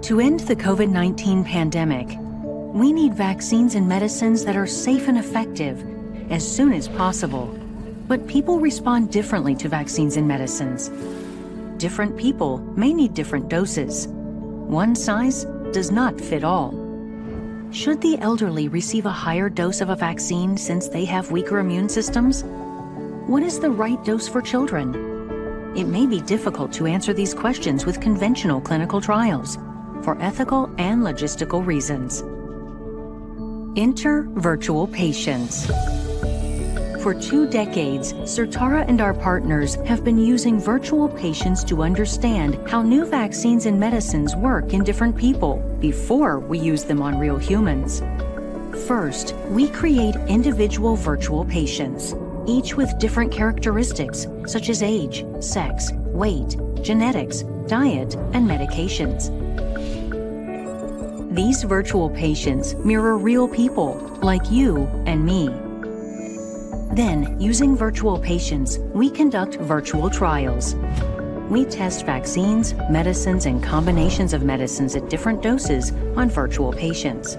To end the COVID-19 pandemic, we need vaccines and medicines that are safe and effective as soon as possible. But people respond differently to vaccines and medicines. Different people may need different doses. One size does not fit all. Should the elderly receive a higher dose of a vaccine since they have weaker immune systems? What is the right dose for children? It may be difficult to answer these questions with conventional clinical trials for ethical and logistical reasons. Enter virtual patients. For 2 decades, Certara and our partners have been using virtual patients to understand how new vaccines and medicines work in different people before we use them on real humans. First, we create individual virtual patients, each with different characteristics such as age, sex, weight, genetics, diet, and medications. These virtual patients mirror real people like you and me. Then, using virtual patients, we conduct virtual trials. We test vaccines, medicines, and combinations of medicines at different doses on virtual patients.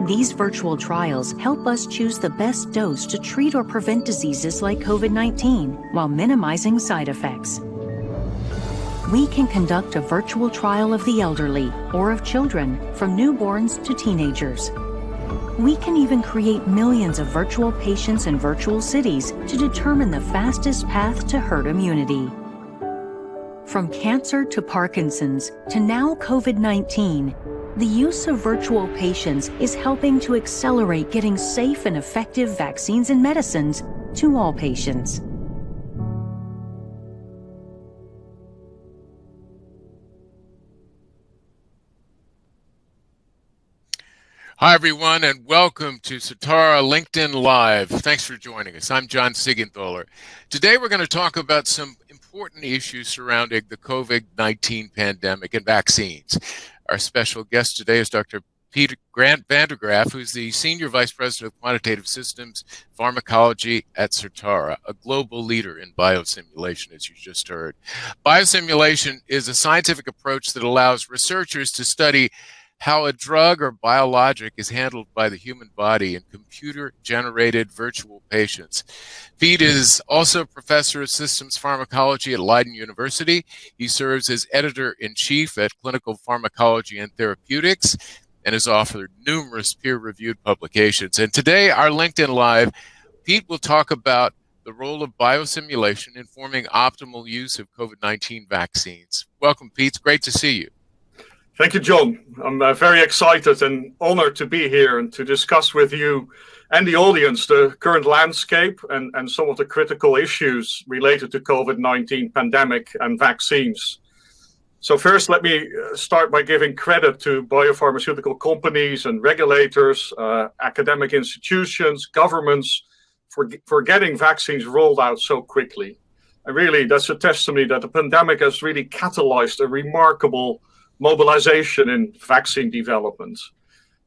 These virtual trials help us choose the best dose to treat or prevent diseases like COVID-19 while minimizing side effects. We can conduct a virtual trial of the elderly or of children from newborns to teenagers. We can even create millions of virtual patients in virtual cities to determine the fastest path to herd immunity. From cancer to Parkinson's to now COVID-19, the use of virtual patients is helping to accelerate getting safe and effective vaccines and medicines to all patients. Hi, everyone, and welcome to Certara LinkedIn Live. Thanks for joining us. I'm John Siegenthaler. Today, we're going to talk about some important issues surrounding the COVID-19 pandemic and vaccines. Our special guest today is Dr. Peter Grant Vandergraff, who's the Senior Vice President of Quantitative Systems Pharmacology at Certara, a global leader in biosimulation, as you just heard. Biosimulation is a scientific approach that allows researchers to study how a drug or biologic is handled by the human body in computer-generated virtual patients. Pete is also a professor of systems pharmacology at Leiden University. He serves as editor-in-chief at Clinical Pharmacology and Therapeutics and has authored numerous peer-reviewed publications. And today, our LinkedIn Live, Pete will talk about the role of biosimulation in forming optimal use of COVID-19 vaccines. Welcome, Pete. It's great to see you. Thank you, John. I'm very excited and honored to be here and to discuss with you and the audience the current landscape and some of the critical issues related to COVID-19 pandemic and vaccines. So first, let me start by giving credit to biopharmaceutical companies and regulators, academic institutions, governments for getting vaccines rolled out so quickly. And really, that's a testimony that the pandemic has really catalyzed a remarkable mobilization in vaccine development.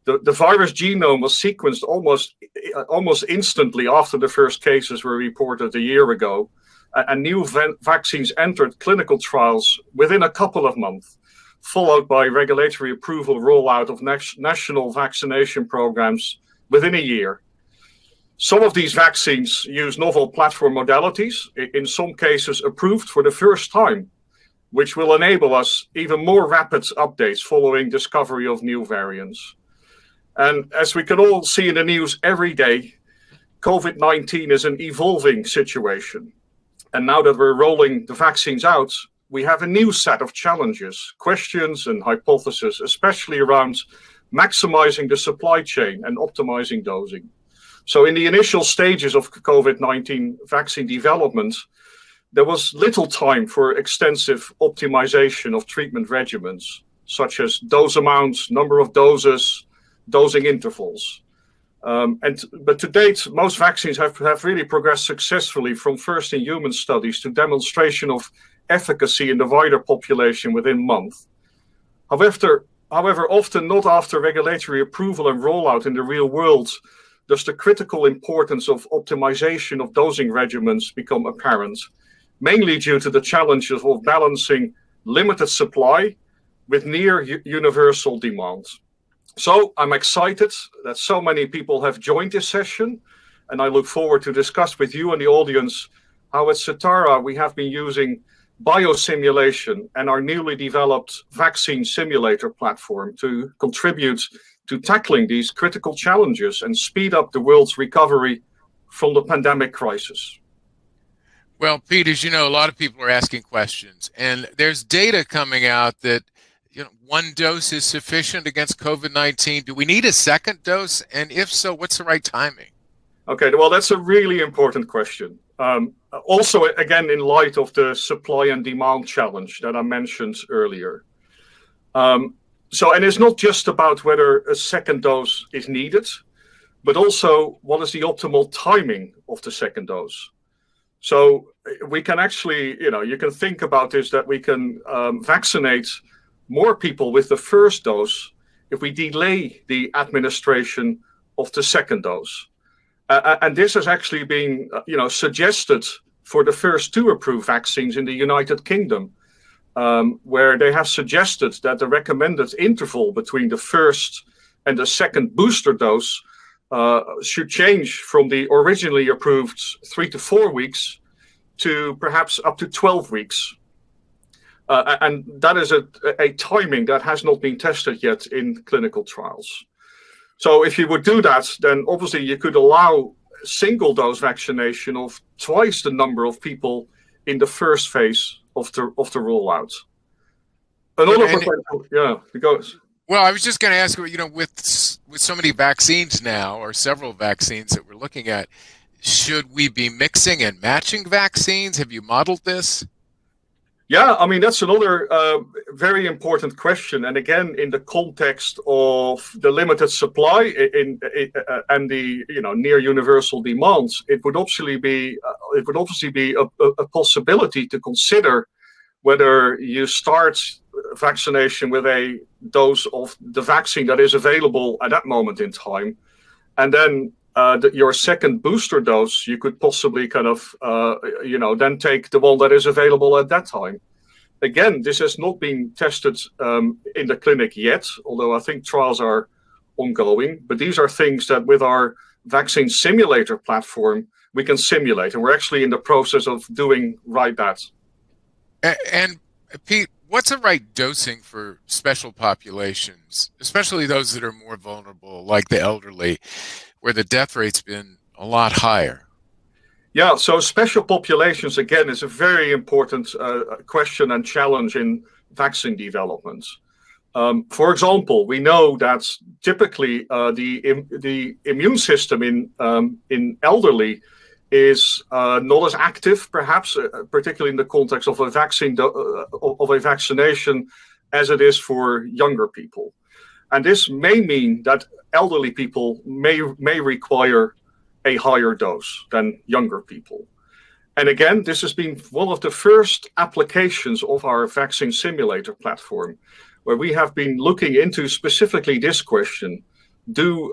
The virus genome was sequenced almost instantly after the first cases were reported a year ago, and new vaccines entered clinical trials within a couple of months, followed by regulatory approval rollout of national vaccination programs within a year. Some of these vaccines use novel platform modalities, in some cases approved for the first time, which will enable us even more rapid updates following discovery of new variants. And as we can all see in the news every day, COVID-19 is an evolving situation. And now that we're rolling the vaccines out, we have a new set of challenges, questions and hypotheses, especially around maximizing the supply chain and optimizing dosing. So in the initial stages of COVID-19 vaccine development, there was little time for extensive optimization of treatment regimens, such as dose amounts, number of doses, dosing intervals. But to date, most vaccines have really progressed successfully from first-in-human studies to demonstration of efficacy in the wider population within months. However, often not after regulatory approval and rollout in the real world does the critical importance of optimization of dosing regimens become apparent, mainly due to the challenges of balancing limited supply with near universal demand. So I'm excited that so many people have joined this session, and I look forward to discuss with you and the audience how at Certara we have been using biosimulation and our newly developed vaccine simulator platform to contribute to tackling these critical challenges and speed up the world's recovery from the pandemic crisis. Well, Pete, as you know, a lot of people are asking questions, and there's data coming out that one dose is sufficient against COVID-19. Do we need a second dose? And if so, what's the right timing? Okay, well, that's a really important question. Also, again, in light of the supply and demand challenge that I mentioned earlier. And it's not just about whether a second dose is needed, but also what is the optimal timing of the second dose. So we can actually, you can think about this, that we can vaccinate more people with the first dose if we delay the administration of the second dose. And this has actually been, suggested for the first 2 approved vaccines in the United Kingdom, where they have suggested that the recommended interval between the first and the second booster dose should change from the originally approved 3 to 4 weeks to perhaps up to 12 weeks. And that is a timing that has not been tested yet in clinical trials. So if you would do that, then obviously you could allow single dose vaccination of twice the number of people in the first phase of the rollout. Another potential, because. Well, I was just going to ask, with so many vaccines now, or several vaccines that we're looking at, should we be mixing and matching vaccines? Have you modeled this? Yeah, I mean, that's another very important question. And again, in the context of the limited supply and the near universal demands, it would obviously be a possibility to consider whether you start vaccination with a dose of the vaccine that is available at that moment in time, and then your second booster dose, you could possibly kind of, then take the one that is available at that time. Again, this has not been tested in the clinic yet, although I think trials are ongoing. But these are things that with our vaccine simulator platform, we can simulate. And we're actually in the process of doing right that. And Pete, what's the right dosing for special populations, especially those that are more vulnerable, like the elderly, where the death rate's been a lot higher? Yeah, so special populations, again, is a very important question and challenge in vaccine development. For example, we know that typically the immune system in elderly is not as active, perhaps, particularly in the context of a vaccination, as it is for younger people. And this may mean that elderly people may require a higher dose than younger people. And again, this has been one of the first applications of our vaccine simulator platform, where we have been looking into specifically this question: do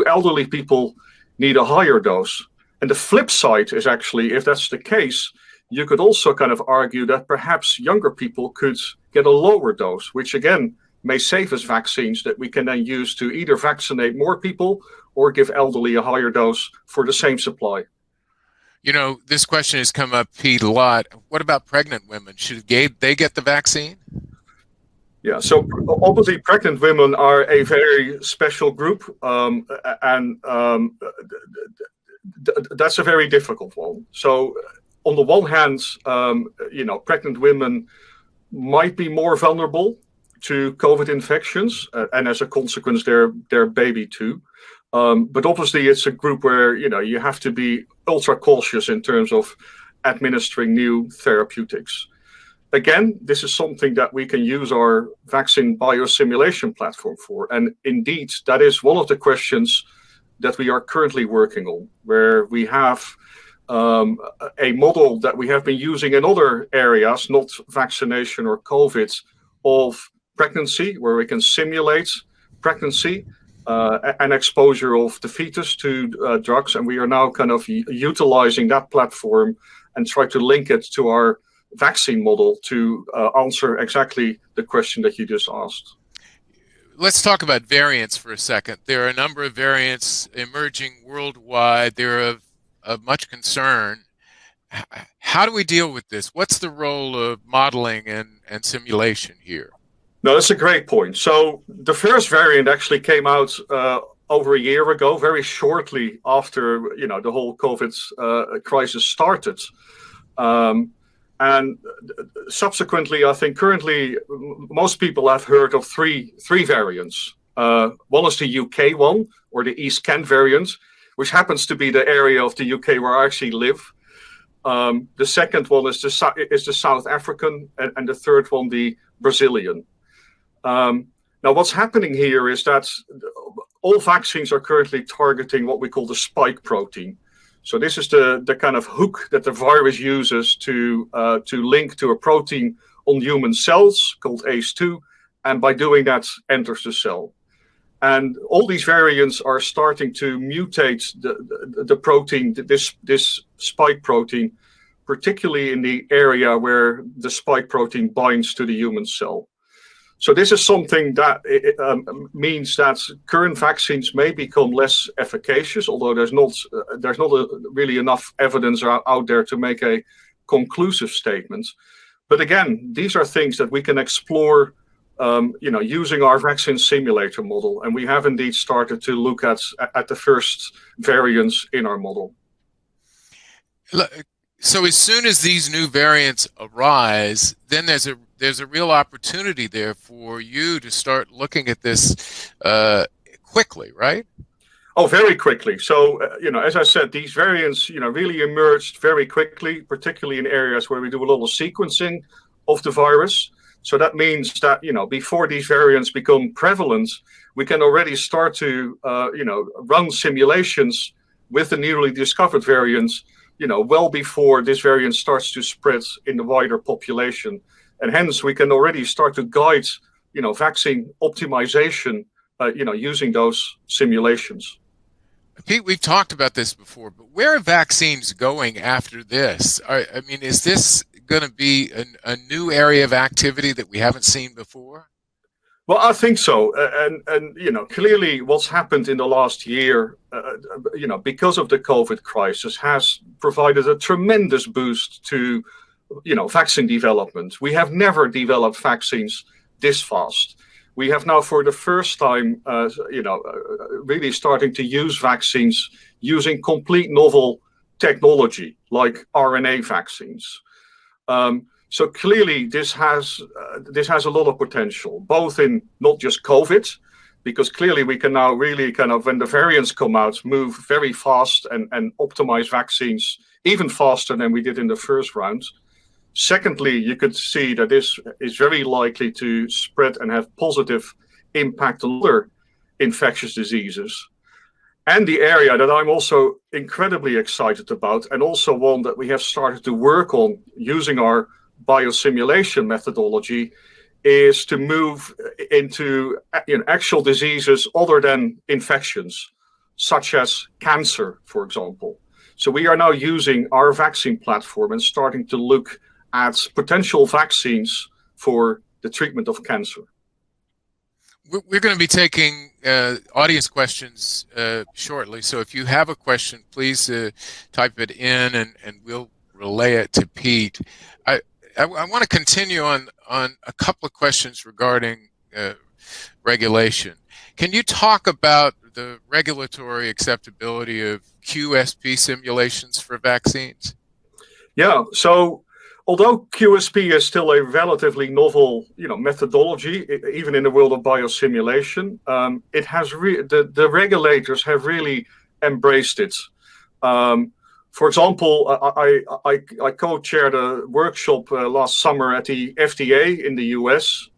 elderly people need a higher dose? And the flip side is actually, if that's the case, you could also kind of argue that perhaps younger people could get a lower dose, which again may save us vaccines that we can then use to either vaccinate more people or give elderly a higher dose for the same supply. This question has come up, Pete, a lot. What about pregnant women? Should they get the vaccine? Yeah, so obviously pregnant women are a very special group, and that's a very difficult one. So on the one hand, pregnant women might be more vulnerable to COVID infections, and as a consequence, their baby too. But obviously, it's a group where you have to be ultra cautious in terms of administering new therapeutics. Again, this is something that we can use our vaccine biosimulation platform for, and indeed, that is one of the questions that we are currently working on, where we have a model that we have been using in other areas, not vaccination or COVID, of pregnancy, where we can simulate pregnancy and exposure of the fetus to drugs. And we are now kind of utilizing that platform and try to link it to our vaccine model to answer exactly the question that you just asked. Let's talk about variants for a second. There are a number of variants emerging worldwide. They're of much concern. How do we deal with this? What's the role of modeling and simulation here? No, that's a great point. So the first variant actually came out over a year ago, very shortly after the whole COVID crisis started. And subsequently, I think currently most people have heard of three variants. One is the UK one, or the East Kent variant, which happens to be the area of the UK where I actually live. The second one is the South African, and the third one the Brazilian. Now, what's happening here is that all vaccines are currently targeting what we call the spike protein. So this is the kind of hook that the virus uses to link to a protein on human cells called ACE2, and by doing that enters the cell. And all these variants are starting to mutate the protein, this spike protein, particularly in the area where the spike protein binds to the human cell. So this is something that means that current vaccines may become less efficacious, although there's not really enough evidence out there to make a conclusive statement. But again, these are things that we can explore, using our vaccine simulator model, and we have indeed started to look at the first variants in our model. So as soon as these new variants arise, then there's a real opportunity there for you to start looking at this quickly, right? Oh, very quickly. So, as I said, these variants, really emerged very quickly, particularly in areas where we do a lot of sequencing of the virus. So that means that, before these variants become prevalent, we can already start to, run simulations with the newly discovered variants, well before this variant starts to spread in the wider population. And hence, we can already start to guide, vaccine optimization, using those simulations. Pete, we've talked about this before, but where are vaccines going after this? Is this going to be a new area of activity that we haven't seen before? Well, I think so. And clearly what's happened in the last year, because of the COVID crisis, has provided a tremendous boost to vaccine development. We have never developed vaccines this fast. We have now, for the first time, really starting to use vaccines using complete novel technology like RNA vaccines. So clearly, this has a lot of potential, both in not just COVID, because clearly we can now really when the variants come out, move very fast and optimize vaccines even faster than we did in the first round. Secondly, you could see that this is very likely to spread and have positive impact on other infectious diseases. And the area that I'm also incredibly excited about, and also one that we have started to work on using our biosimulation methodology, is to move into actual diseases other than infections, such as cancer, for example. So we are now using our vaccine platform and starting to look at potential vaccines for the treatment of cancer. We're going to be taking audience questions shortly. So if you have a question, please type it in and we'll relay it to Pete. I want to continue on a couple of questions regarding regulation. Can you talk about the regulatory acceptability of QSP simulations for vaccines? Yeah, so although QSP is still a relatively novel, methodology, even in the world of biosimulation, it has the regulators have really embraced it. For example, I co-chaired a workshop last summer at the FDA in the US,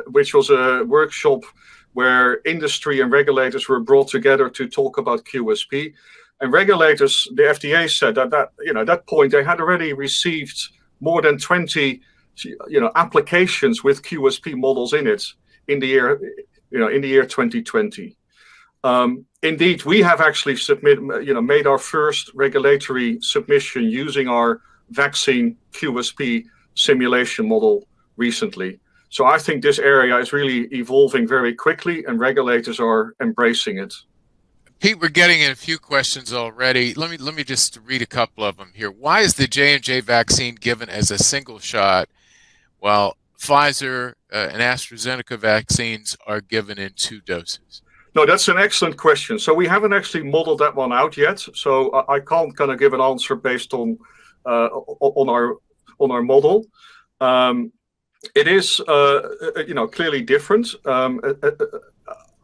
which was a workshop where industry and regulators were brought together to talk about QSP. And regulators, the FDA said that at that point they had already received more than 20 applications with QSP models in it in the year 2020. Indeed, we have actually made our first regulatory submission using our vaccine QSP simulation model recently. So I think this area is really evolving very quickly, and regulators are embracing it. Pete, we're getting in a few questions already. Let me just read a couple of them here. Why is the J&J vaccine given as a single shot, while Pfizer and AstraZeneca vaccines are given in 2 doses? No, that's an excellent question. So we haven't actually modeled that one out yet. So I can't kind of give an answer based on our model. It is, clearly different.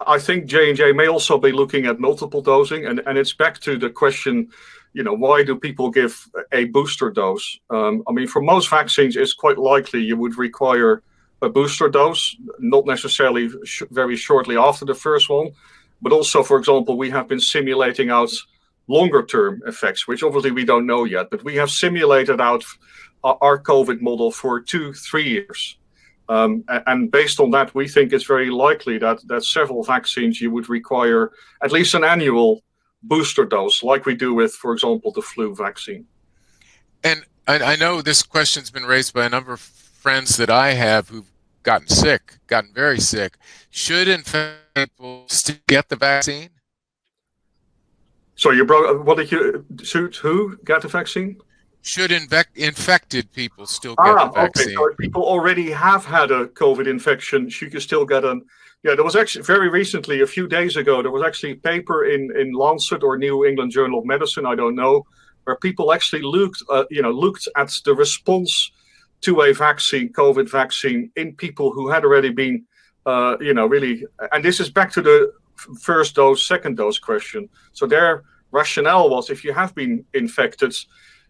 I think J&J may also be looking at multiple dosing, and it's back to the question, why do people give a booster dose? For most vaccines, it's quite likely you would require a booster dose, not necessarily very shortly after the first one, but also, for example, we have been simulating out longer term effects, which obviously we don't know yet, but we have simulated out our COVID model for 2-3 years. And based on that, we think it's very likely that several vaccines you would require at least an annual booster dose, like we do with, for example, the flu vaccine. And I know this question's been raised by a number of friends that I have who've gotten very sick. Should infected people still get the vaccine? So what did you shoot? Who got the vaccine? Should infected people still get the vaccine? Okay. So if people already have had a COVID infection, you can still get an. Yeah, there was actually very recently, a few days ago, there was actually a paper in Lancet or New England Journal of Medicine, I don't know, where people actually looked at the response to a vaccine, COVID vaccine, in people who had already been, really, and this is back to the first dose, second dose question. So their rationale was, if you have been infected,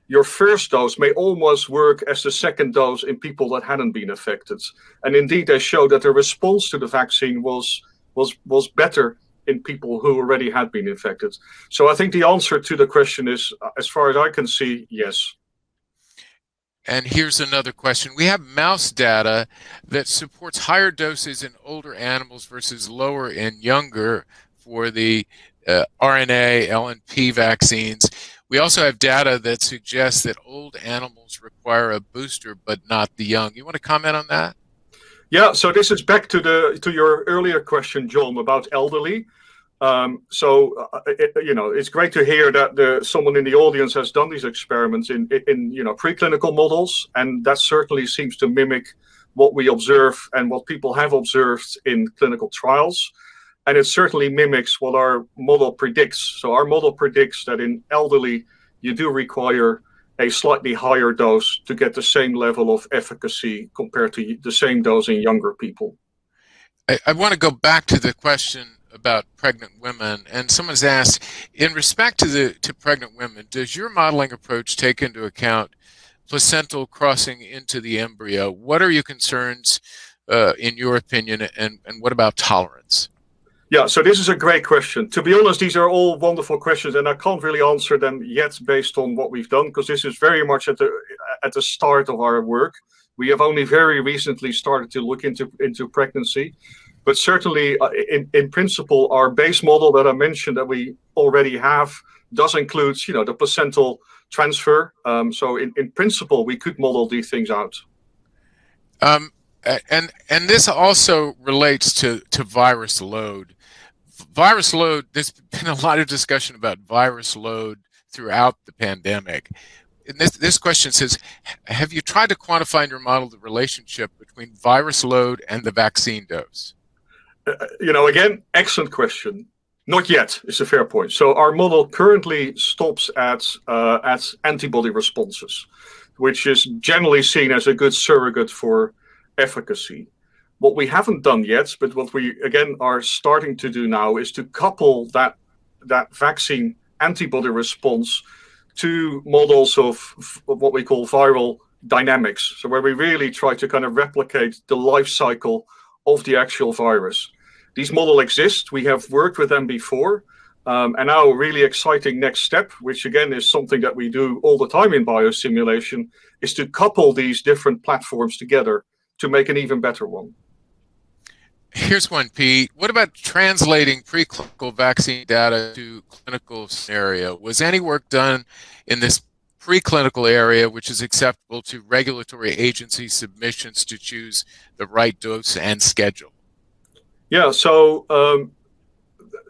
your first dose may almost work as the second dose in people that hadn't been affected. And indeed, they showed that the response to the vaccine was better in people who already had been infected. So I think the answer to the question is, as far as I can see, yes. And here's another question. We have mouse data that supports higher doses in older animals versus lower in younger for the RNA, LNP vaccines. We also have data that suggests that old animals require a booster, but not the young. You want to comment on that? Yeah, so this is back to your earlier question, John, about elderly. It's great to hear that someone in the audience has done these experiments in preclinical models, and that certainly seems to mimic what we observe and what people have observed in clinical trials. And it certainly mimics what our model predicts. So our model predicts that in elderly, you do require a slightly higher dose to get the same level of efficacy compared to the same dose in younger people. I want to go back to the question about pregnant women. And someone's asked, in respect to pregnant women, does your modeling approach take into account placental crossing into the embryo? What are your concerns, in your opinion, and what about tolerance? Yeah, so this is a great question. To be honest, these are all wonderful questions, and I can't really answer them yet based on what we've done, because this is very much at the start of our work. We have only very recently started to look into pregnancy, but certainly in principle, our base model that I mentioned that we already have does include, the placental transfer. So in principle, we could model these things out. And this also relates to virus load. Virus load, there's been a lot of discussion about virus load throughout the pandemic. And this question says, have you tried to quantify in your model the relationship between virus load and the vaccine dose? Again, excellent question. Not yet, is a fair point. So our model currently stops at antibody responses, which is generally seen as a good surrogate for efficacy. What we haven't done yet, but what we again are starting to do now, is to couple that vaccine antibody response to models of what we call viral dynamics. So where we really try to kind of replicate the life cycle of the actual virus. These models exist. We have worked with them before. And now a really exciting next step, which again is something that we do all the time in biosimulation, is to couple these different platforms together to make an even better one. Here's one, Pete. What about translating preclinical vaccine data to clinical scenario? Was any work done in this preclinical area, which is acceptable to regulatory agency submissions to choose the right dose and schedule? Yeah, so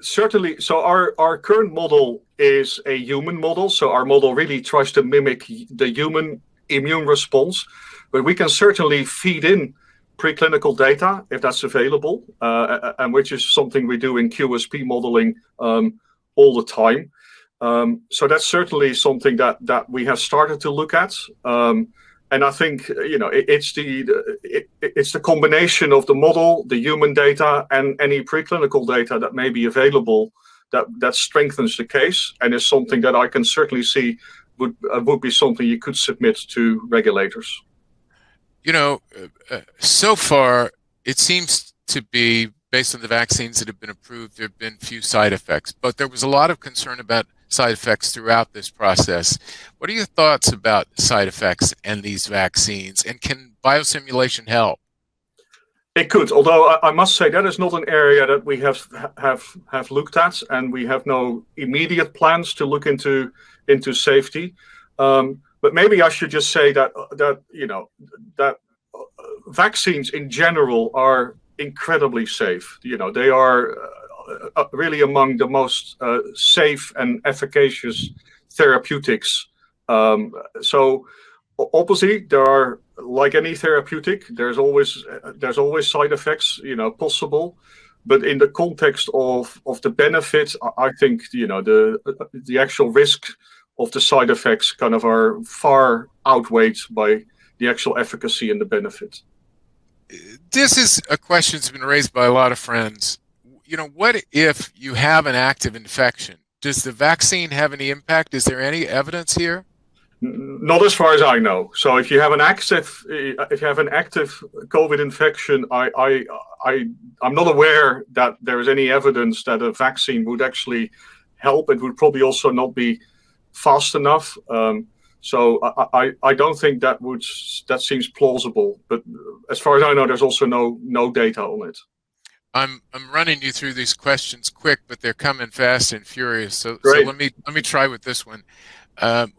certainly, so our current model is a human model. So our model really tries to mimic the human immune response, but we can certainly feed in preclinical data if that's available, and which is something we do in QSP modeling all the time. So that's certainly something that we have started to look at. And I think it's the combination of the model, the human data, and any preclinical data that may be available that strengthens the case, and is something that I can certainly see would be something you could submit to regulators. So far it seems to be, based on the vaccines that have been approved, there have been few side effects, but there was a lot of concern about side effects throughout this process. What are your thoughts about side effects and these vaccines, and can biosimulation help? It could, although I must say that is not an area that we have looked at, and we have no immediate plans to look into safety. But maybe I should just say that vaccines in general are incredibly safe. They are really among the most safe and efficacious therapeutics. So obviously there are, like any therapeutic, there's always side effects, possible. But in the context of the benefit, I think the actual risk of the side effects kind of are far outweighed by the actual efficacy and the benefit. This is a question that's been raised by a lot of friends. What if you have an active infection? Does the vaccine have any impact? Is there any evidence here? Not as far as I know. So if you have an active COVID infection, I'm not aware that there is any evidence that a vaccine would actually help. It would probably also not be fast enough. So I don't think that seems plausible. But as far as I know, there's also no data on it. I'm running you through these questions quick, but they're coming fast and furious. So let me try with this one.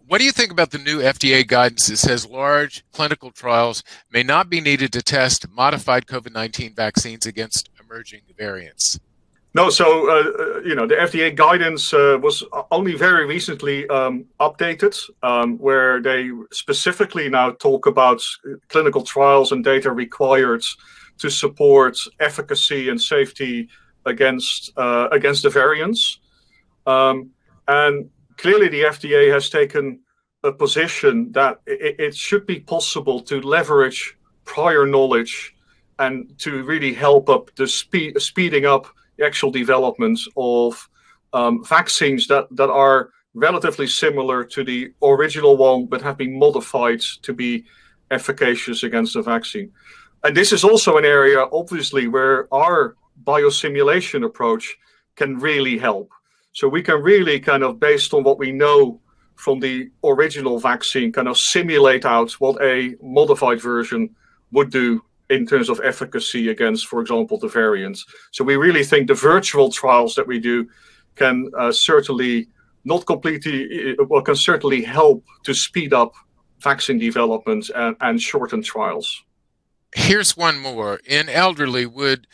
What do you think about the new FDA guidance that says large clinical trials may not be needed to test modified COVID-19 vaccines against emerging variants? No, so the FDA guidance was only very recently updated, where they specifically now talk about clinical trials and data required to support efficacy and safety against the variants. And clearly the FDA has taken a position that it should be possible to leverage prior knowledge and to really help up the speeding up the actual development of vaccines that are relatively similar to the original one, but have been modified to be efficacious against the vaccine. And this is also an area, obviously, where our biosimulation approach can really help. So we can really kind of, based on what we know from the original vaccine, kind of simulate out what a modified version would do in terms of efficacy against, for example, the variants. So we really think the virtual trials that we do can certainly can certainly help to speed up vaccine development and shorten trials. Here's one more. In elderly, would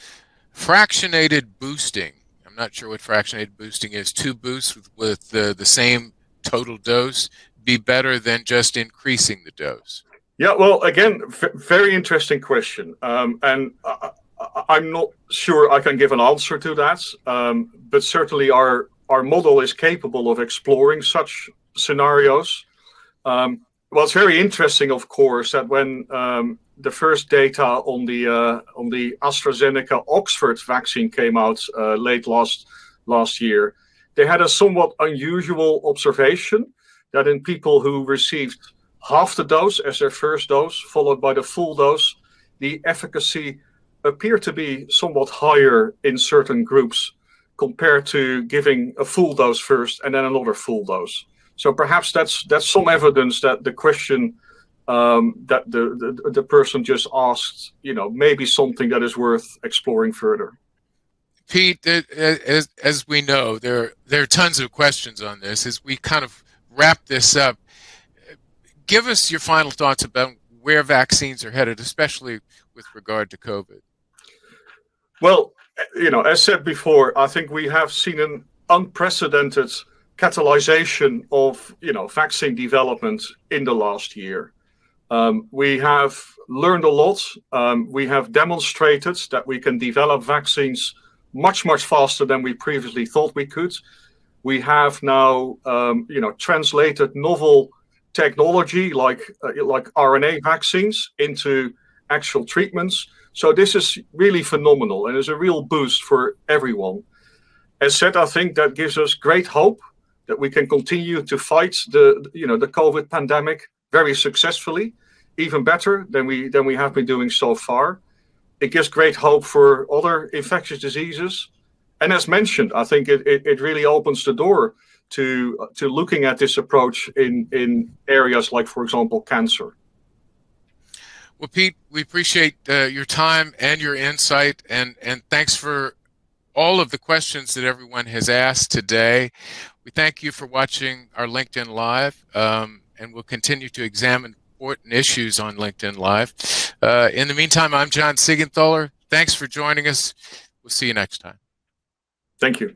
fractionated boosting, I'm not sure what fractionated boosting is, 2 boosts with the same total dose, be better than just increasing the dose? Yeah, well, again, very interesting question. And I'm not sure I can give an answer to that, but certainly our model is capable of exploring such scenarios. Well, it's very interesting, of course, that when the first data on the AstraZeneca Oxford vaccine came out late last year, they had a somewhat unusual observation that in people who received half the dose as their first dose, followed by the full dose, the efficacy appeared to be somewhat higher in certain groups compared to giving a full dose first and then another full dose. So perhaps that's some evidence that the question that the person just asked, may be something that is worth exploring further. Pete, as we know, there are tons of questions on this. As we kind of wrap this up, give us your final thoughts about where vaccines are headed, especially with regard to COVID. Well, as said before, I think we have seen an unprecedented catalyzation of, vaccine development in the last year. We have learned a lot. We have demonstrated that we can develop vaccines much, much faster than we previously thought we could. We have now, translated novel technology like RNA vaccines into actual treatments. So this is really phenomenal and is a real boost for everyone. As said, I think that gives us great hope that we can continue to fight the COVID pandemic very successfully, even better than we have been doing so far. It gives great hope for other infectious diseases. And as mentioned, I think it really opens the door to looking at this approach in areas like, for example, cancer. Well, Pete, we appreciate your time and your insight, and thanks for all of the questions that everyone has asked today. We thank you for watching our LinkedIn Live, and we'll continue to examine important issues on LinkedIn Live. In the meantime, I'm John Siegenthaler. Thanks for joining us. We'll see you next time. Thank you.